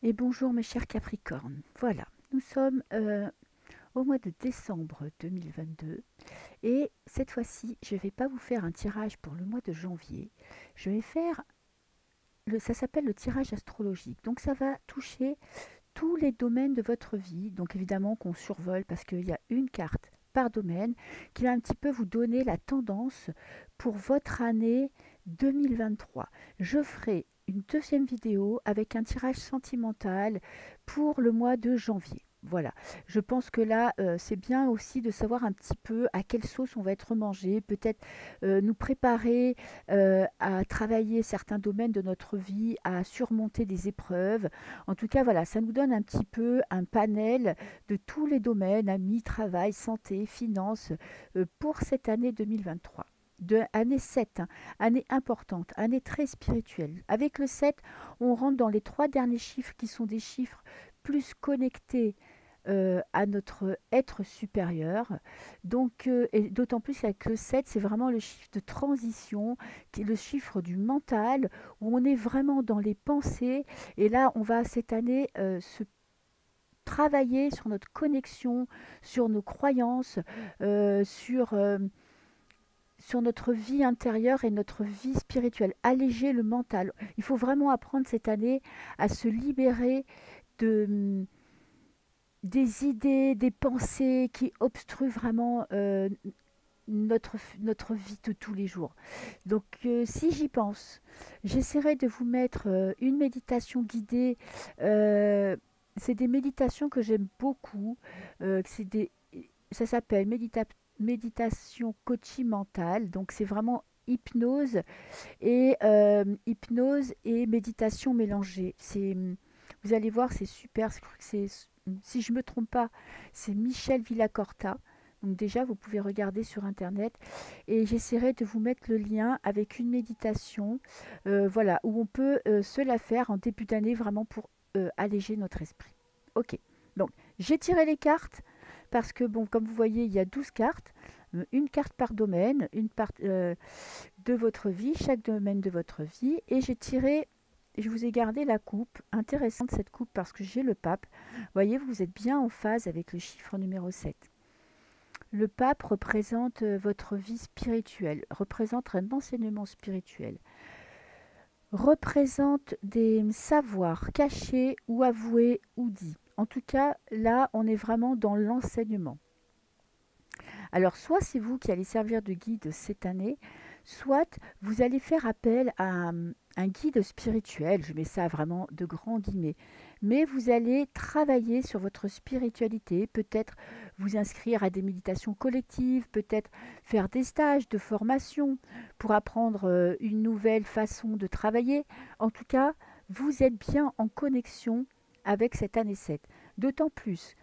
Et bonjour mes chers Capricornes. Voilà, nous sommes au mois de décembre 2022 et cette fois-ci, je ne vais pas vous faire un tirage pour le mois de janvier. Je vais faire, ça s'appelle le tirage astrologique. Donc ça va toucher tous les domaines de votre vie. Donc évidemment qu'on survole parce qu'il y a une carte par domaine qui va un petit peu vous donner la tendance pour votre année 2023. Je ferai une deuxième vidéo avec un tirage sentimental pour le mois de janvier. Voilà, je pense que là, c'est bien aussi de savoir un petit peu à quelle sauce on va être mangé, peut-être nous préparer à travailler certains domaines de notre vie, à surmonter des épreuves. En tout cas, voilà, ça nous donne un petit peu un panel de tous les domaines, amis, travail, santé, finances, pour cette année 2023. De année 7, hein, année importante, année très spirituelle. Avec le 7, on rentre dans les trois derniers chiffres qui sont des chiffres plus connectés à notre être supérieur. Donc, et d'autant plus qu'avec le 7, c'est vraiment le chiffre de transition, qui est le chiffre du mental, où on est vraiment dans les pensées. Et là, on va cette année se travailler sur notre connexion, sur nos croyances, sur notre vie intérieure et notre vie spirituelle. Alléger le mental. Il faut vraiment apprendre cette année à se libérer de des idées, des pensées qui obstruent vraiment notre vie de tous les jours. Donc si j'y pense, j'essaierai de vous mettre une méditation guidée. C'est des méditations que j'aime beaucoup. Ça s'appelle méditation coaching mentale. Donc c'est vraiment hypnose et méditation mélangée. Vous allez voir, c'est super. Je crois que si je me trompe pas, c'est Michel Villacorta. Donc déjà, vous pouvez regarder sur Internet. Et j'essaierai de vous mettre le lien avec une méditation, voilà, où on peut se la faire en début d'année, vraiment pour alléger notre esprit. Ok, donc j'ai tiré les cartes, parce que, bon, comme vous voyez, il y a 12 cartes, une carte par domaine, une part de votre vie, chaque domaine de votre vie. Et je vous ai gardé la coupe, intéressante cette coupe parce que j'ai le pape. Vous voyez, vous êtes bien en phase avec le chiffre numéro 7. Le pape représente votre vie spirituelle, représente un enseignement spirituel, représente des savoirs cachés ou avoués ou dits. En tout cas, là, on est vraiment dans l'enseignement. Alors, soit c'est vous qui allez servir de guide cette année, soit vous allez faire appel à un guide spirituel, je mets ça vraiment de grands guillemets, mais vous allez travailler sur votre spiritualité, peut-être vous inscrire à des méditations collectives, peut-être faire des stages de formation pour apprendre une nouvelle façon de travailler. En tout cas, vous êtes bien en connexion avec cette année 7. D'autant plus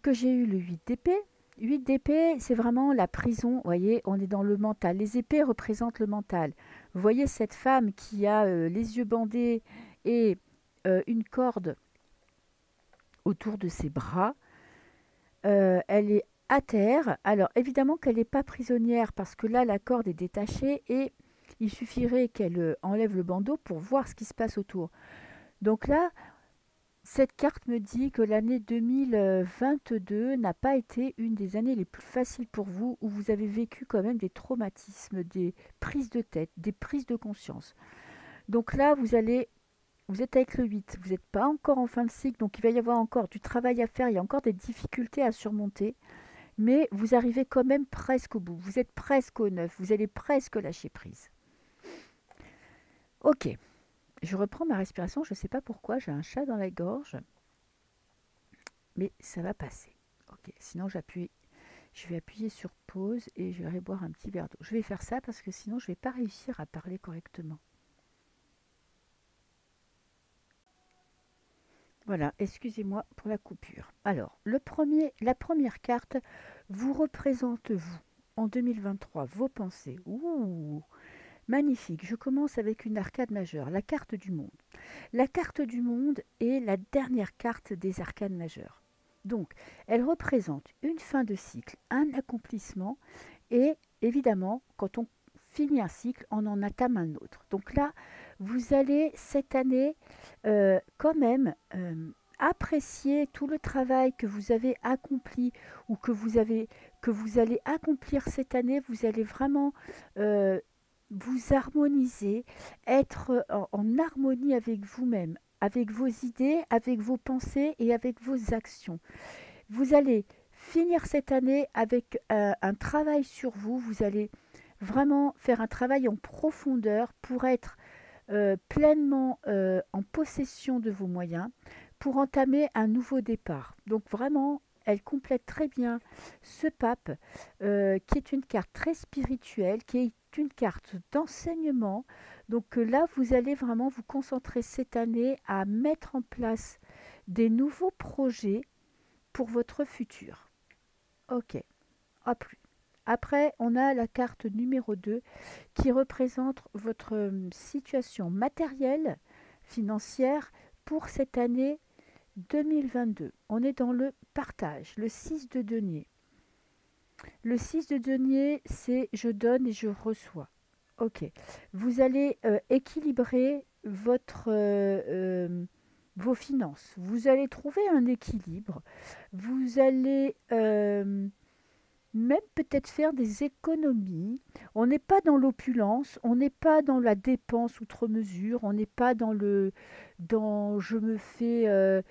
que j'ai eu le 8 d'épée. 8 d'épée, c'est vraiment la prison. Vous voyez, on est dans le mental. Les épées représentent le mental. Vous voyez cette femme qui a les yeux bandés et une corde autour de ses bras. Elle est à terre. Alors, évidemment qu'elle n'est pas prisonnière parce que là, la corde est détachée et il suffirait qu'elle enlève le bandeau pour voir ce qui se passe autour. Donc là, cette carte me dit que l'année 2022 n'a pas été une des années les plus faciles pour vous, où vous avez vécu quand même des traumatismes, des prises de tête, des prises de conscience. Donc là, vous êtes avec le 8, vous n'êtes pas encore en fin de cycle, donc il va y avoir encore du travail à faire, il y a encore des difficultés à surmonter, mais vous arrivez quand même presque au bout, vous êtes presque au 9, vous allez presque lâcher prise. Ok, je reprends ma respiration, je ne sais pas pourquoi, j'ai un chat dans la gorge. Mais ça va passer. Ok, sinon je vais appuyer sur pause et je vais boire un petit verre d'eau. Je vais faire ça parce que sinon je ne vais pas réussir à parler correctement. Voilà, excusez-moi pour la coupure. Alors, la première carte vous représente vous en 2023, vos pensées. Ouh, magnifique. Je commence avec une arcade majeure, la carte du monde. La carte du monde est la dernière carte des arcades majeures. Donc, elle représente une fin de cycle, un accomplissement et évidemment, quand on finit un cycle, on en entame un autre. Donc là, vous allez cette année quand même apprécier tout le travail que vous avez accompli ou que vous allez accomplir cette année. Vous allez vraiment vous harmoniser, être en harmonie avec vous-même, avec vos idées, avec vos pensées et avec vos actions. Vous allez finir cette année avec un travail sur vous. Vous allez vraiment faire un travail en profondeur pour être pleinement en possession de vos moyens, pour entamer un nouveau départ. Donc vraiment, elle complète très bien ce pape qui est une carte très spirituelle, qui est une carte d'enseignement. Donc là, vous allez vraiment vous concentrer cette année à mettre en place des nouveaux projets pour votre futur. Ok, à plus. Après, on a la carte numéro 2 qui représente votre situation matérielle, financière pour cette année 2022. On est dans le partage, le 6 de denier. Le 6 de denier, c'est je donne et je reçois. Ok. Vous allez équilibrer vos finances. Vous allez trouver un équilibre. Vous allez même peut-être faire des économies. On n'est pas dans l'opulence, on n'est pas dans la dépense outre mesure, on n'est pas dans je me fais euh,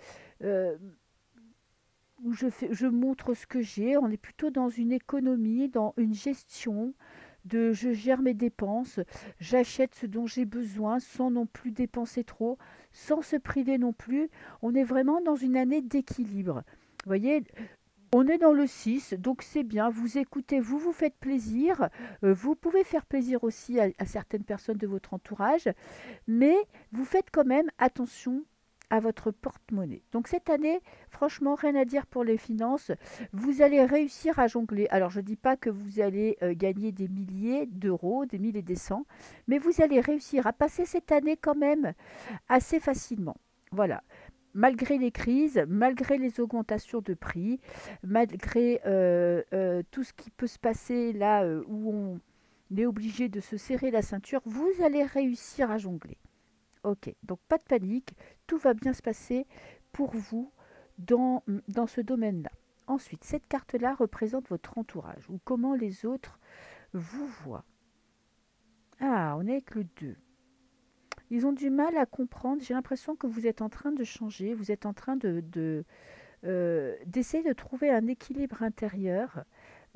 où je montre ce que j'ai. On est plutôt dans une économie, dans une gestion de je gère mes dépenses, j'achète ce dont j'ai besoin sans non plus dépenser trop, sans se priver non plus. On est vraiment dans une année d'équilibre. Vous voyez, on est dans le 6, donc c'est bien, vous écoutez, vous vous faites plaisir, vous pouvez faire plaisir aussi à certaines personnes de votre entourage, mais vous faites quand même attention à votre porte-monnaie. Donc cette année, franchement, rien à dire pour les finances. Vous allez réussir à jongler. Alors je ne dis pas que vous allez gagner des milliers d'euros, des mille et des cents, mais vous allez réussir à passer cette année quand même assez facilement. Voilà. Malgré les crises, malgré les augmentations de prix, malgré tout ce qui peut se passer là où on est obligé de se serrer la ceinture, vous allez réussir à jongler. Ok, donc pas de panique, tout va bien se passer pour vous dans ce domaine-là. Ensuite, cette carte-là représente votre entourage ou comment les autres vous voient. Ah, on est avec le 2. Ils ont du mal à comprendre. J'ai l'impression que vous êtes en train de changer, vous êtes en train d'essayer de trouver un équilibre intérieur,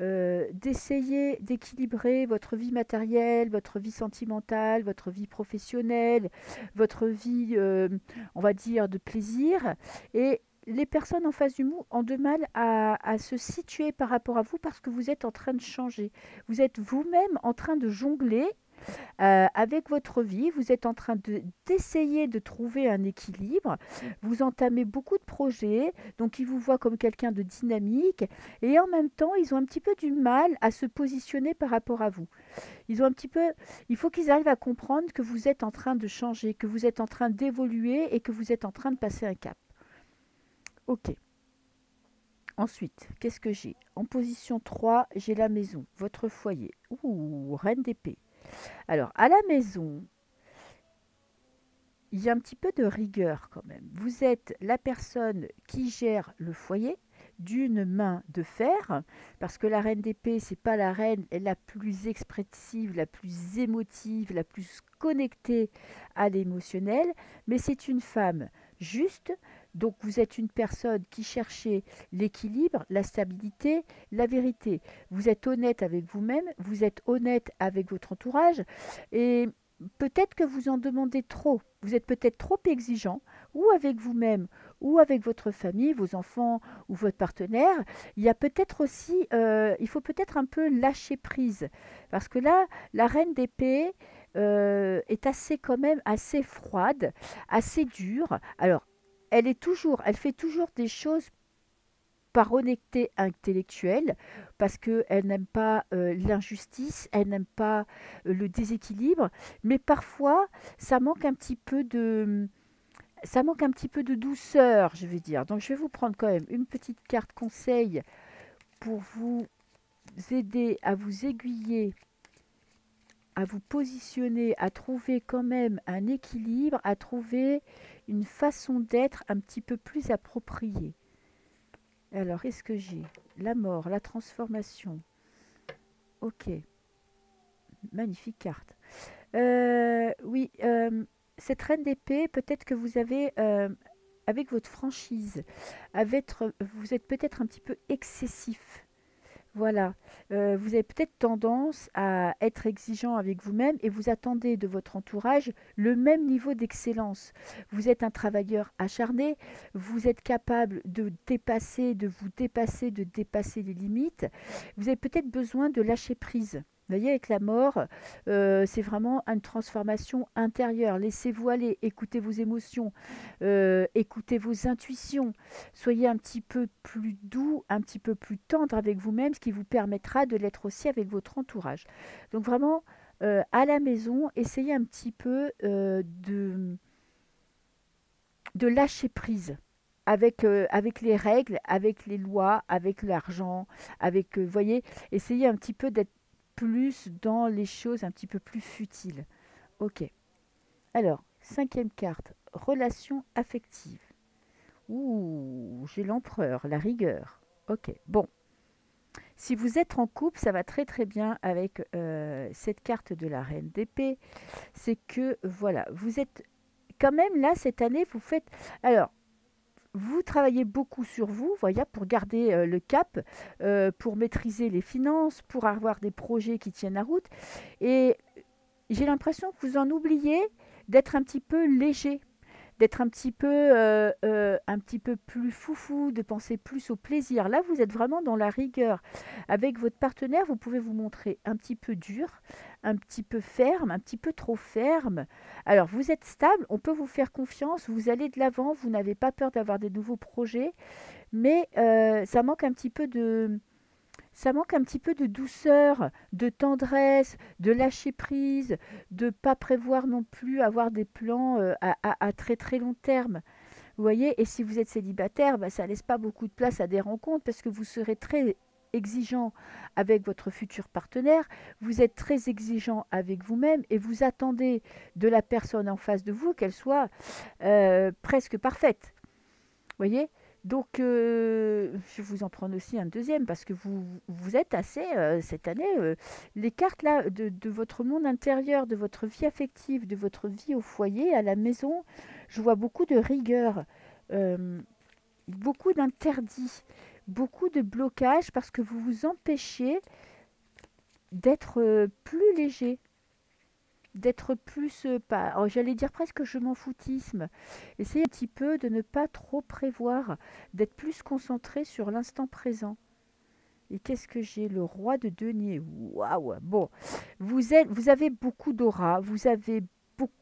d'essayer d'équilibrer votre vie matérielle, votre vie sentimentale, votre vie professionnelle, votre vie, on va dire, de plaisir. Et les personnes en face du mot ont de mal à se situer par rapport à vous parce que vous êtes en train de changer. Vous êtes vous-même en train de jongler avec votre vie, vous êtes en train d'essayer de trouver un équilibre, vous entamez beaucoup de projets, donc ils vous voient comme quelqu'un de dynamique, et en même temps, ils ont un petit peu du mal à se positionner par rapport à vous. Ils ont un petit peu, il faut qu'ils arrivent à comprendre que vous êtes en train de changer, que vous êtes en train d'évoluer et que vous êtes en train de passer un cap. Ok. Ensuite, qu'est-ce que j'ai? En position 3, j'ai la maison, votre foyer. Ouh, reine d'épée. Alors, à la maison, il y a un petit peu de rigueur quand même. Vous êtes la personne qui gère le foyer d'une main de fer, parce que la reine d'épée, c'est pas la reine la plus expressive, la plus émotive, la plus connectée à l'émotionnel, mais c'est une femme juste. Donc vous êtes une personne qui cherchez l'équilibre, la stabilité, la vérité. Vous êtes honnête avec vous-même, vous êtes honnête avec votre entourage, et peut-être que vous en demandez trop. Vous êtes peut-être trop exigeant, ou avec vous-même, ou avec votre famille, vos enfants, ou votre partenaire. Il y a peut-être aussi, il faut peut-être un peu lâcher prise. Parce que là, la reine d'épée est assez quand même assez froide, assez dure. Alors, elle fait toujours des choses par honnêteté intellectuelle, parce qu'elle n'aime pas l'injustice, elle n'aime pas le déséquilibre, mais parfois ça manque un petit peu de douceur, je vais dire. Donc je vais vous prendre quand même une petite carte conseil pour vous aider à vous aiguiller à vous positionner, à trouver quand même un équilibre, à trouver une façon d'être un petit peu plus appropriée. Alors, est-ce que j'ai la mort, la transformation? Ok, magnifique carte. Oui, cette reine d'épée, peut-être que vous avez, avec votre franchise, vous êtes peut-être un petit peu excessif. Voilà, vous avez peut-être tendance à être exigeant avec vous-même et vous attendez de votre entourage le même niveau d'excellence. Vous êtes un travailleur acharné, vous êtes capable de vous dépasser, de dépasser les limites. Vous avez peut-être besoin de lâcher prise. Vous voyez, avec la mort, c'est vraiment une transformation intérieure. Laissez-vous aller, écoutez vos émotions, écoutez vos intuitions. Soyez un petit peu plus doux, un petit peu plus tendre avec vous-même, ce qui vous permettra de l'être aussi avec votre entourage. Donc vraiment, à la maison, essayez un petit peu de lâcher prise avec les règles, avec les lois, avec l'argent, voyez, essayez un petit peu d'être plus dans les choses un petit peu plus futiles. Ok. Alors, cinquième carte, relation affective. Ouh, j'ai l'empereur, la rigueur. Ok, bon. Si vous êtes en couple, ça va très très bien avec cette carte de la reine d'épée. C'est que, voilà, vous êtes quand même là, cette année, vous faites... Alors, vous travaillez beaucoup sur vous, voyez, pour garder le cap, pour maîtriser les finances, pour avoir des projets qui tiennent la route. Et j'ai l'impression que vous en oubliez d'être un petit peu léger, d'être un petit peu plus foufou, de penser plus au plaisir. Là, vous êtes vraiment dans la rigueur. Avec votre partenaire, vous pouvez vous montrer un petit peu dur, un petit peu ferme, un petit peu trop ferme. Alors, vous êtes stable, on peut vous faire confiance, vous allez de l'avant, vous n'avez pas peur d'avoir des nouveaux projets, mais ça manque un petit peu de douceur, de tendresse, de lâcher prise, de ne pas prévoir non plus avoir des plans à très très long terme. Vous voyez, et si vous êtes célibataire, bah, ça ne laisse pas beaucoup de place à des rencontres parce que vous serez très exigeant avec votre futur partenaire, vous êtes très exigeant avec vous-même et vous attendez de la personne en face de vous qu'elle soit presque parfaite. Voyez? Donc, je vais vous en prendre aussi un deuxième parce que vous êtes assez, cette année, les cartes là de votre monde intérieur, de votre vie affective, de votre vie au foyer, à la maison, je vois beaucoup de rigueur, euh, beaucoup d'interdits, beaucoup de blocages parce que vous vous empêchez d'être plus léger, d'être plus, pas, oh, j'allais dire presque je m'en foutisme. Essayez un petit peu de ne pas trop prévoir, d'être plus concentré sur l'instant présent. Et qu'est-ce que j'ai? Le roi de denier. Waouh! Bon, vous avez beaucoup d'aura, vous avez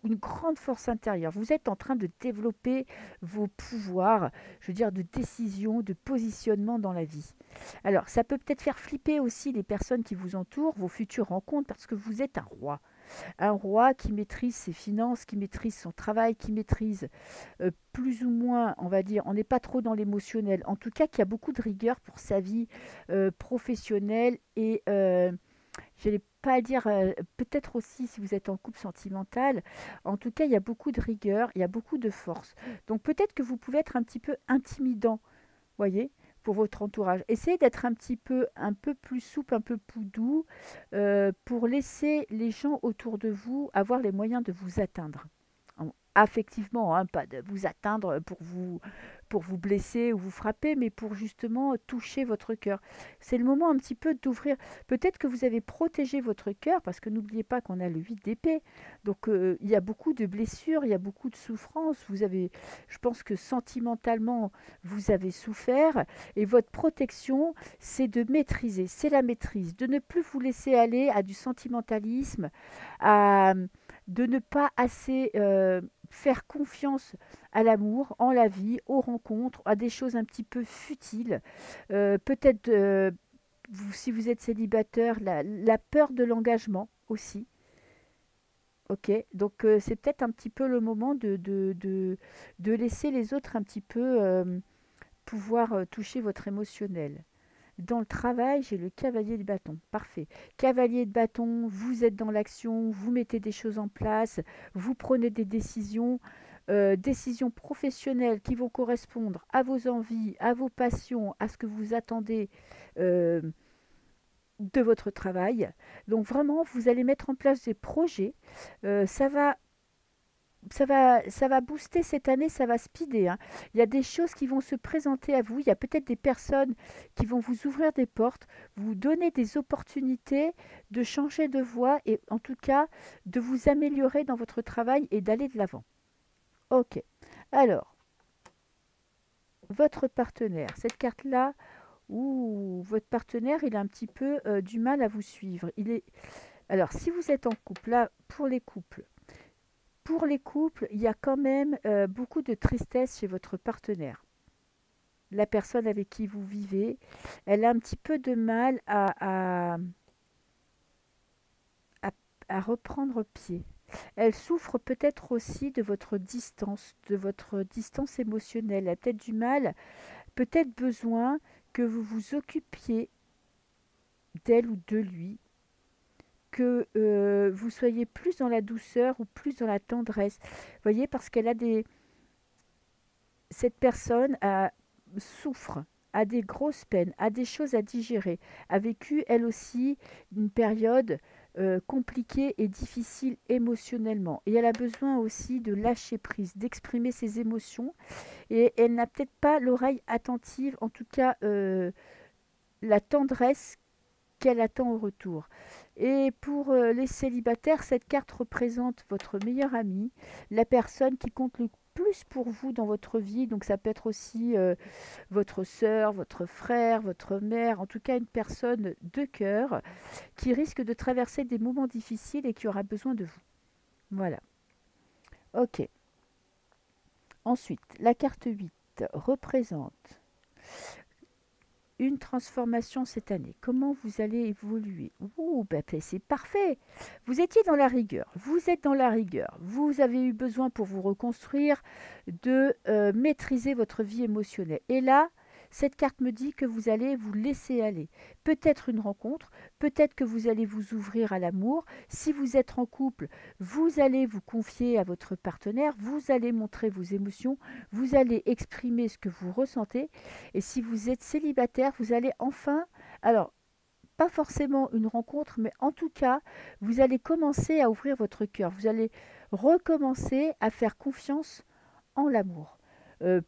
une grande force intérieure. Vous êtes en train de développer vos pouvoirs, je veux dire, de décision, de positionnement dans la vie. Alors, ça peut peut-être faire flipper aussi les personnes qui vous entourent, vos futures rencontres, parce que vous êtes un roi. Un roi qui maîtrise ses finances, qui maîtrise son travail, qui maîtrise plus ou moins, on va dire, on n'est pas trop dans l'émotionnel, en tout cas qui a beaucoup de rigueur pour sa vie professionnelle et, je n'allais pas dire, peut-être aussi si vous êtes en couple sentimental, en tout cas il y a beaucoup de rigueur, il y a beaucoup de force. Donc peut-être que vous pouvez être un petit peu intimidant, voyez, pour votre entourage. Essayez d'être un peu plus souple, un peu plus doux, pour laisser les gens autour de vous avoir les moyens de vous atteindre. Affectivement, hein, pas de vous atteindre pour vous blesser ou vous frapper, mais pour justement toucher votre cœur. C'est le moment un petit peu d'ouvrir. Peut-être que vous avez protégé votre cœur, parce que n'oubliez pas qu'on a le 8 d'épée. Donc il y a beaucoup de blessures, il y a beaucoup de souffrances. Je pense que sentimentalement, vous avez souffert. Et votre protection, c'est de maîtriser, c'est la maîtrise, de ne plus vous laisser aller à du sentimentalisme, de ne pas assez faire confiance à l'amour, en la vie, aux rencontres, à des choses un petit peu futiles. Peut-être, si vous êtes célibataire, la peur de l'engagement aussi. Ok, donc c'est peut-être un petit peu le moment de laisser les autres un petit peu pouvoir toucher votre émotionnel. Dans le travail, j'ai le cavalier de bâton. Parfait. Cavalier de bâton, vous êtes dans l'action, vous mettez des choses en place, vous prenez des décisions, décisions professionnelles qui vont correspondre à vos envies, à vos passions, à ce que vous attendez euh, de votre travail. Donc vraiment, vous allez mettre en place des projets. Ça va ça va booster cette année, ça va speeder, hein. Il y a des choses qui vont se présenter à vous. Il y a peut-être des personnes qui vont vous ouvrir des portes, vous donner des opportunités de changer de voie et en tout cas de vous améliorer dans votre travail et d'aller de l'avant. Ok. Alors, votre partenaire, cette carte-là, ouh, votre partenaire, il a un petit peu du mal à vous suivre. Alors, si vous êtes en couple, là, pour les couples, il y a quand même beaucoup de tristesse chez votre partenaire. La personne avec qui vous vivez, elle a un petit peu de mal à, à reprendre pied. Elle souffre peut-être aussi de votre distance émotionnelle. Elle a peut-être du mal, peut-être besoin que vous vous occupiez d'elle ou de lui, que vous soyez plus dans la douceur ou plus dans la tendresse. Vous voyez, parce qu'elle a des, cette personne souffre, a des grosses peines, a des choses à digérer, a vécu elle aussi une période compliquée et difficile émotionnellement. Et elle a besoin aussi de lâcher prise, d'exprimer ses émotions. Et elle n'a peut-être pas l'oreille attentive, en tout cas la tendresse qu'elle attend au retour. Et pour les célibataires, cette carte représente votre meilleur ami, la personne qui compte le plus pour vous dans votre vie. Donc ça peut être aussi votre sœur, votre frère, votre mère, en tout cas une personne de cœur qui risque de traverser des moments difficiles et qui aura besoin de vous. Voilà. Ok. Ensuite, la carte 8 représente une transformation cette année. Comment vous allez évoluer? Ouh, ben, c'est parfait. Vous étiez dans la rigueur. Vous êtes dans la rigueur. Vous avez eu besoin pour vous reconstruire de maîtriser votre vie émotionnelle. Et là, cette carte me dit que vous allez vous laisser aller. Peut-être une rencontre, peut-être que vous allez vous ouvrir à l'amour. Si vous êtes en couple, vous allez vous confier à votre partenaire, vous allez montrer vos émotions, vous allez exprimer ce que vous ressentez. Et si vous êtes célibataire, vous allez enfin, alors pas forcément une rencontre, mais en tout cas, vous allez commencer à ouvrir votre cœur. Vous allez recommencer à faire confiance en l'amour. Euh,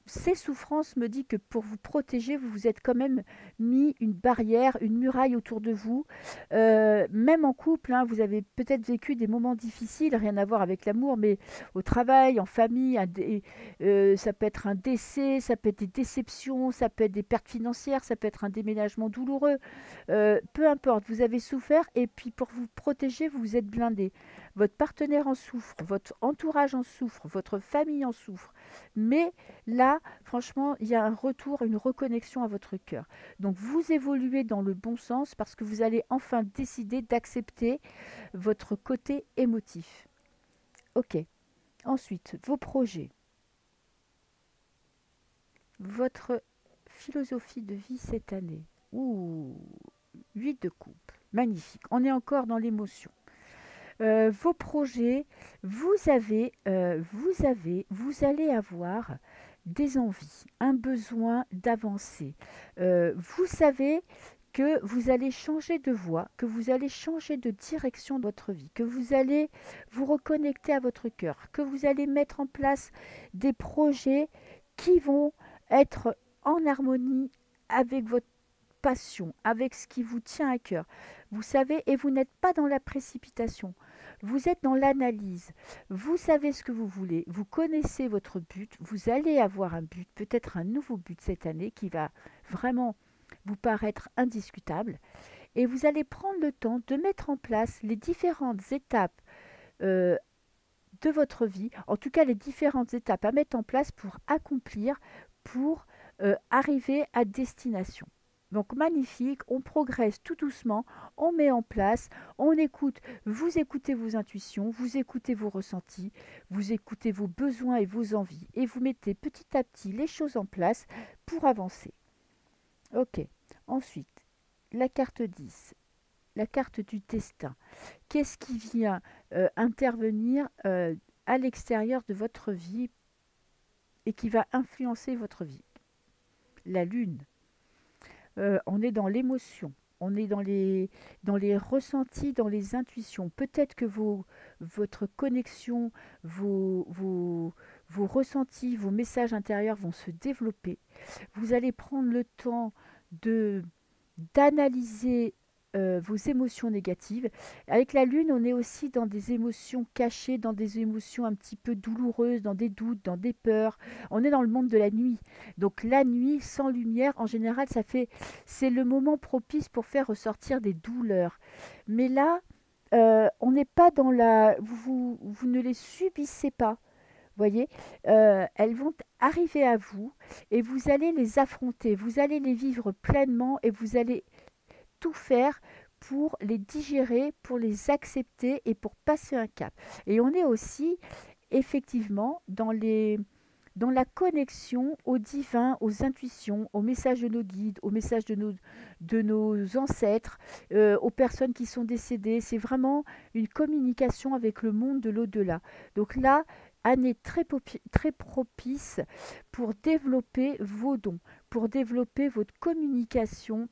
Ces souffrances me disent que pour vous protéger, vous vous êtes quand même mis une barrière, une muraille autour de vous. Même en couple, hein, vous avez peut-être vécu des moments difficiles, rien à voir avec l'amour, mais au travail, en famille, ça peut être un décès, ça peut être des déceptions, ça peut être des pertes financières, ça peut être un déménagement douloureux. Peu importe, vous avez souffert et puis pour vous protéger, vous vous êtes blindé. Votre partenaire en souffre, votre entourage en souffre, votre famille en souffre. Mais là, franchement, il y a un retour, une reconnexion à votre cœur. Donc vous évoluez dans le bon sens parce que vous allez enfin décider d'accepter votre côté émotif. Ok. Ensuite, vos projets, votre philosophie de vie cette année. Ouh, 8 de coupe. Magnifique. On est encore dans l'émotion. Vos projets, vous allez avoir des envies, un besoin d'avancer. Vous savez que vous allez changer de voie, que vous allez changer de direction de votre vie, que vous allez vous reconnecter à votre cœur, que vous allez mettre en place des projets qui vont être en harmonie avec votre passion, avec ce qui vous tient à cœur. Vous savez, et vous n'êtes pas dans la précipitation. Vous êtes dans l'analyse. Vous savez ce que vous voulez. Vous connaissez votre but. Vous allez avoir un but, peut-être un nouveau but cette année qui va vraiment vous paraître indiscutable. Et vous allez prendre le temps de mettre en place les différentes étapes euh, de votre vie, en tout cas les différentes étapes à mettre en place pour accomplir, pour arriver à destination. Donc magnifique, on progresse tout doucement, on met en place, on écoute, vous écoutez vos intuitions, vous écoutez vos ressentis, vous écoutez vos besoins et vos envies et vous mettez petit à petit les choses en place pour avancer. Ok. Ensuite, la carte 10, la carte du destin. Qu'est-ce qui vient intervenir à l'extérieur de votre vie et qui va influencer votre vie? La lune. On est dans l'émotion, on est dans les ressentis, dans les intuitions. Peut-être que votre connexion, vos ressentis, vos messages intérieurs vont se développer. Vous allez prendre le temps de d'analyser vos émotions négatives. Avec la lune, on est aussi dans des émotions cachées, dans des émotions un petit peu douloureuses, dans des doutes, dans des peurs. On est dans le monde de la nuit. Donc la nuit sans lumière, en général, c'est le moment propice pour faire ressortir des douleurs. Mais là, on n'est pas dans la... Vous ne les subissez pas. Voyez, elles vont arriver à vous et vous allez les affronter, vous allez les vivre pleinement et vous allez tout faire pour les digérer, pour les accepter et pour passer un cap. Et on est aussi effectivement dans la connexion au divin, aux intuitions, aux messages de nos guides, aux messages de nos ancêtres, aux personnes qui sont décédées. C'est vraiment une communication avec le monde de l'au-delà. Donc là, année très propice pour développer vos dons, pour développer votre communication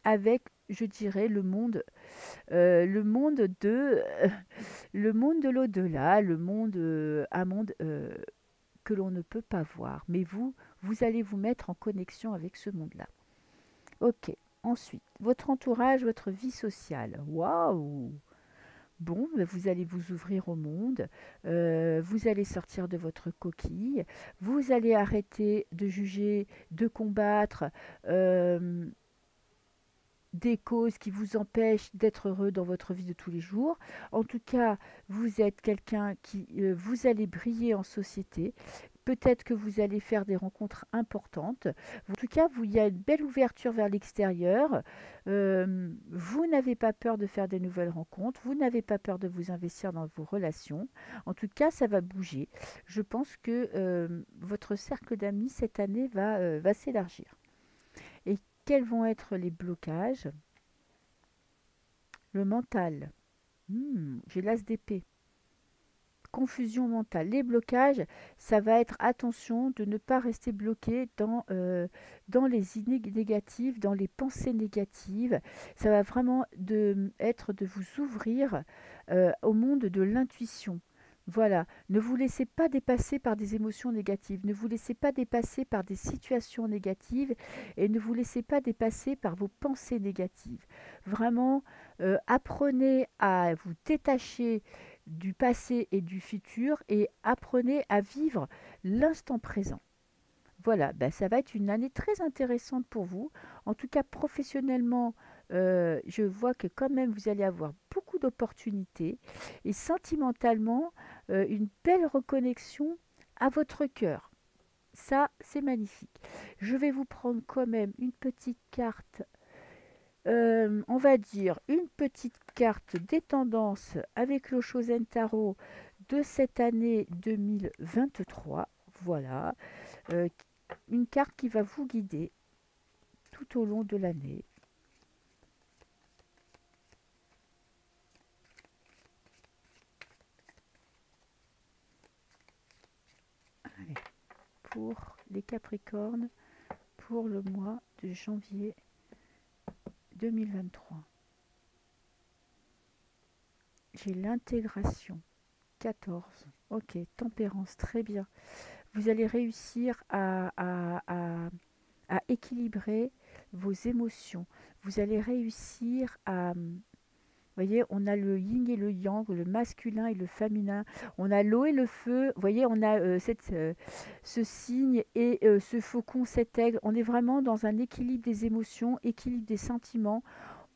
avec, je dirais, le monde de, le monde de l'au-delà, le monde, un monde que l'on ne peut pas voir. Mais vous allez vous mettre en connexion avec ce monde-là. Ok. Ensuite, votre entourage, votre vie sociale. Waouh! Bon, ben, vous allez vous ouvrir au monde, vous allez sortir de votre coquille, vous allez arrêter de juger, de combattre, euh, des causes qui vous empêchent d'être heureux dans votre vie de tous les jours. En tout cas, vous êtes quelqu'un qui, vous allez briller en société. Peut-être que vous allez faire des rencontres importantes. En tout cas, il y a une belle ouverture vers l'extérieur. Vous n'avez pas peur de faire des nouvelles rencontres. Vous n'avez pas peur de vous investir dans vos relations. En tout cas, ça va bouger. Je pense que votre cercle d'amis cette année va s'élargir. Et quels vont être les blocages? Le mental. J'ai l'as d'épée. Confusion mentale. Les blocages, ça va être attention de ne pas rester bloqué dans les idées négatives, dans les pensées négatives. Ça va vraiment être de vous ouvrir au monde de l'intuition. Voilà, ne vous laissez pas dépasser par des émotions négatives, ne vous laissez pas dépasser par des situations négatives et ne vous laissez pas dépasser par vos pensées négatives. Vraiment, apprenez à vous détacher du passé et du futur et apprenez à vivre l'instant présent. Voilà, ben ça va être une année très intéressante pour vous. En tout cas, professionnellement, je vois que quand même vous allez avoir beaucoup d'opportunités et sentimentalement, une belle reconnexion à votre cœur. Ça, c'est magnifique. Je vais vous prendre quand même une petite carte, on va dire une petite carte des tendances avec le Shosen Tarot de cette année 2023. Voilà, euh, une carte qui va vous guider tout au long de l'année. Allez, pour les Capricornes, pour le mois de janvier 2023. J'ai l'intégration. 14. Ok, tempérance, très bien. Vous allez réussir à équilibrer vos émotions. Vous allez réussir à... Vous voyez, on a le yin et le yang, le masculin et le féminin. On a l'eau et le feu. Vous voyez, on a ce cygne et ce faucon, cet aigle. On est vraiment dans un équilibre des émotions, équilibre des sentiments.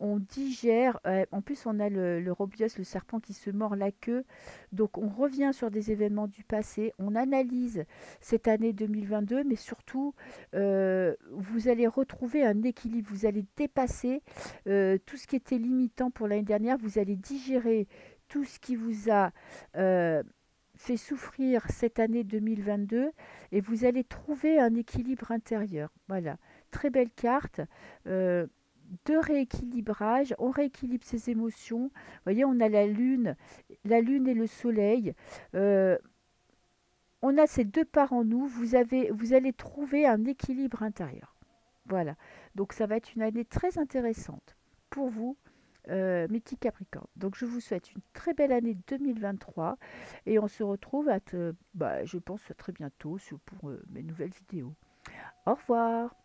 On digère. En plus, on a le Robios, le serpent qui se mord la queue. Donc, on revient sur des événements du passé. On analyse cette année 2022, mais surtout, vous allez retrouver un équilibre. Vous allez dépasser tout ce qui était limitant pour l'année dernière. Vous allez digérer tout ce qui vous a fait souffrir cette année 2022 et vous allez trouver un équilibre intérieur. Voilà, très belle carte. de rééquilibrage. On rééquilibre ses émotions. Vous voyez, on a la lune et le soleil. Euh, on a ces deux parts en nous. Vous allez trouver un équilibre intérieur. Voilà. Donc ça va être une année très intéressante pour vous, mes petits Capricornes. Donc je vous souhaite une très belle année 2023 et on se retrouve je pense très bientôt pour mes nouvelles vidéos. Au revoir.